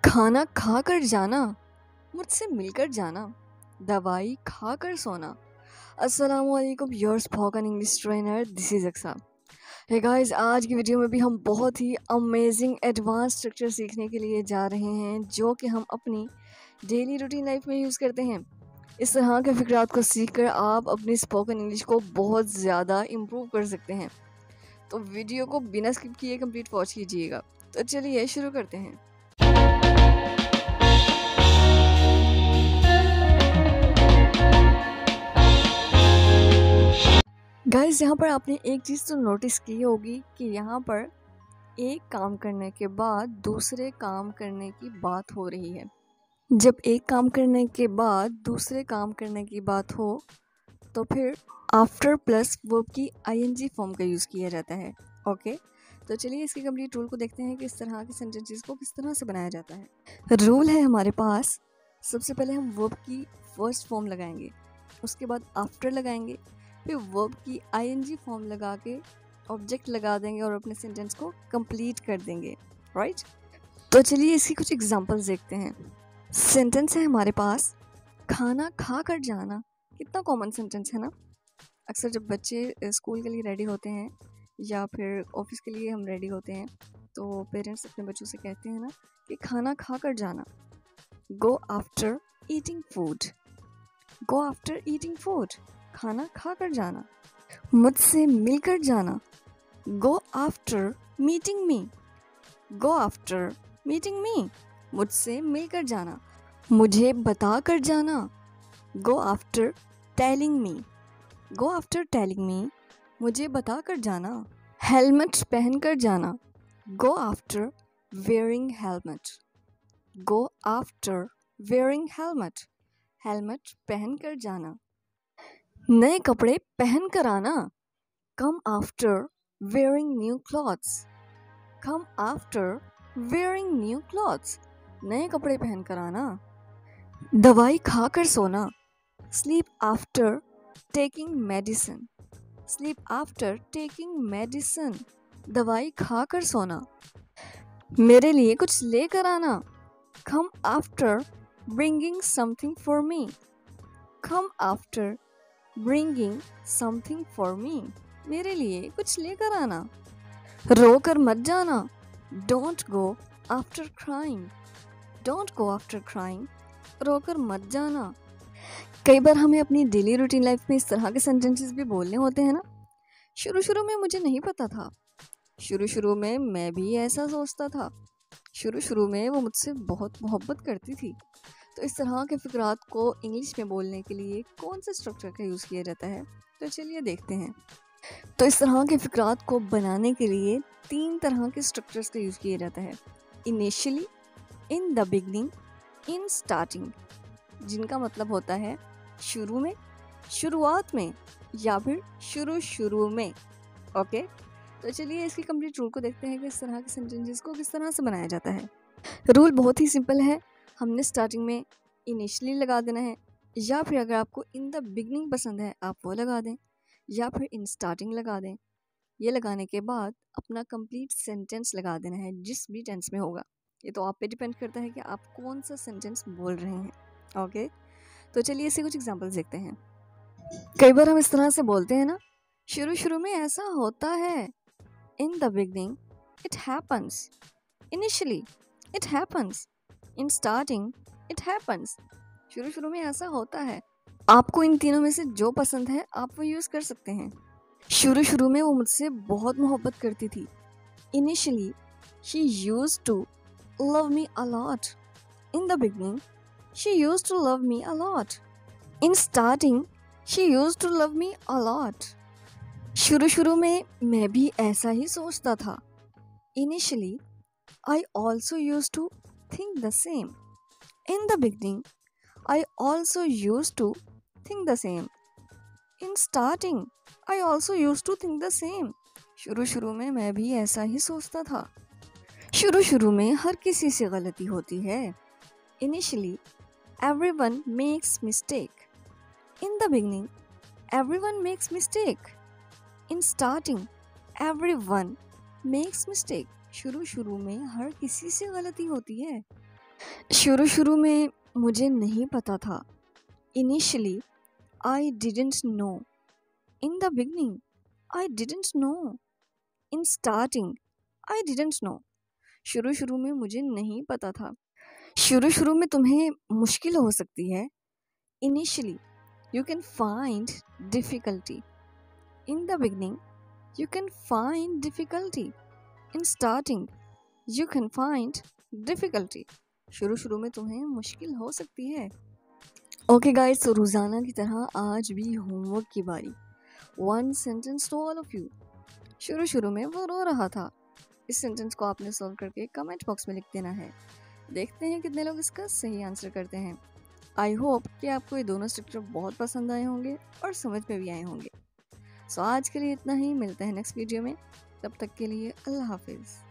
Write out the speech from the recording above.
खाना खाकर जाना, मुझसे मिलकर जाना, दवाई खाकर सोना। अस्सलामुअलैकुम, your spoken English trainer, this is Aqsa. Hey guys, आज की वीडियो में भी हम बहुत ही अमेजिंग एडवांस स्ट्रक्चर सीखने के लिए जा रहे हैं जो कि हम अपनी डेली रूटीन लाइफ में यूज़ करते हैं। इस तरह के फिक्रात को सीखकर आप अपनी स्पोकन इंग्लिश को बहुत ज़्यादा इम्प्रूव कर सकते हैं। तो वीडियो को बिना स्किप किए कंप्लीट वॉच कीजिएगा। तो चलिए शुरू करते हैं। गाइस, यहाँ पर आपने एक चीज़ तो नोटिस की होगी कि यहाँ पर एक काम करने के बाद दूसरे काम करने की बात हो रही है। जब एक काम करने के बाद दूसरे काम करने की बात हो तो फिर आफ्टर प्लस वर्ब की आईएनजी फॉर्म का यूज़ किया जाता है। ओके, तो चलिए इसके कंप्लीट रूल को देखते हैं कि इस तरह के सेंटेंसेस को किस तरह से बनाया जाता है। रूल है हमारे पास, सबसे पहले हम वर्ब की फर्स्ट फॉर्म लगाएंगे, उसके बाद आफ्टर लगाएंगे, फिर वर्ब की आईएनजी फॉर्म लगा के ऑब्जेक्ट लगा देंगे और अपने सेंटेंस को कंप्लीट कर देंगे। राइट, तो चलिए इसकी कुछ एग्जांपल्स देखते हैं। सेंटेंस है हमारे पास, खाना खा कर जाना। कितना कॉमन सेंटेंस है ना। अक्सर जब बच्चे स्कूल के लिए रेडी होते हैं या फिर ऑफिस के लिए हम रेडी होते हैं तो पेरेंट्स अपने बच्चों से कहते हैं ना कि खाना खा कर जाना। Go after eating food, go after eating food, खाना खा कर जाना। मुझसे मिलकर जाना, गो आफ्टर मीटिंग मी, गो आफ्टर मीटिंग मी, मुझसे मिलकर जाना। मुझे बता कर जाना, go after telling me, go after telling me, मुझे बता कर जाना। हेलमेट पहन कर जाना, go after wearing helmet, go after wearing helmet, helmet पहन कर जाना। नए कपड़े पहन कर आना, come after wearing new clothes, come after wearing new clothes, नए कपड़े पहन कर आना। दवाई खाकर सोना, sleep after taking medicine, sleep after taking medicine, दवाई खाकर सोना। मेरे लिए कुछ लेकर आना, come after bringing something for me, come after bringing something for me, मेरे लिए कुछ लेकर आना। रोकर मत जाना, don't go after crying, don't go after crying, रोकर मत जाना। कई बार हमें अपनी डेली रूटीन लाइफ में इस तरह के सेंटेंसेस भी बोलने होते हैं ना। शुरू में मुझे नहीं पता था, शुरू में मैं भी ऐसा सोचता था, शुरू में वो मुझसे बहुत मोहब्बत करती थी। तो इस तरह के फिक्रात को इंग्लिश में बोलने के लिए कौन से स्ट्रक्चर का यूज़ किया जाता है, तो चलिए देखते हैं। तो इस तरह के फिक्रात को बनाने के लिए 3 तरह के स्ट्रक्चर्स का यूज़ किया जाता है। Initially, in the beginning, in starting, जिनका मतलब होता है शुरू में, शुरुआत में, या फिर शुरू में। ओके, तो चलिए इसकी कंप्लीट रूल को देखते हैं कि इस तरह के सेंटेंसेस को किस तरह से बनाया जाता है। रूल बहुत ही सिंपल है, हमने स्टार्टिंग में इनिशियली लगा देना है, या फिर अगर आपको इन द बिगनिंग पसंद है आप वो लगा दें, या फिर इन स्टार्टिंग लगा दें। ये लगाने के बाद अपना कंप्लीट सेंटेंस लगा देना है, जिस भी टेंस में होगा। ये तो आप पे डिपेंड करता है कि आप कौन सा सेंटेंस बोल रहे हैं। ओके, तो चलिए इससे कुछ एग्जांपल्स देखते हैं। कई बार हम इस तरह से बोलते हैं ना, शुरू में ऐसा होता है, इन the beginning it happens, initially it happens, in starting it happens, शुरू में ऐसा होता है। आपको इन तीनों में से जो पसंद है आप वो यूज़ कर सकते हैं। शुरू में वो मुझसे बहुत मोहब्बत करती थी। Initially she used to love me a lot, in the beginning she used to love me a lot, in starting she used to love me a lot. शुरू में मैं भी ऐसा ही सोचता था। Initially I also used to think the same. In the beginning, I also used to think the same. In starting, I also used to think the same. शुरू में मैं भी ऐसा ही सोचता था। शुरू में हर किसी से गलती होती है। Initially, everyone makes mistake. In the beginning, everyone makes mistake. In starting, everyone makes mistake. शुरू में हर किसी से गलती होती है। शुरू शुरू में मुझे नहीं पता था। Initially I didn't know. In the beginning I didn't know. In starting I didn't know. शुरू शुरू में मुझे नहीं पता था। शुरू शुरू में तुम्हें मुश्किल हो सकती है। Initially you can find difficulty. In the beginning you can find difficulty. In starting, you can find difficulty. शुरू शुरू में तुम्हें मुश्किल हो सकती है। ओके गाइस, तो रोज़ाना की तरह आज भी होमवर्क की बारी। One sentence to all of you. शुरू शुरू में वो रो रहा था। इस सेंटेंस को आपने सॉल्व करके कमेंट बॉक्स में लिख देना है। देखते हैं कितने लोग इसका सही आंसर करते हैं। आई होप कि आपको ये दोनों स्ट्रक्चर बहुत पसंद आए होंगे और समझ में भी आए होंगे। सो आज के लिए इतना ही। मिलते हैं नेक्स्ट वीडियो में। तब तक के लिए अल्लाह हाफिज़।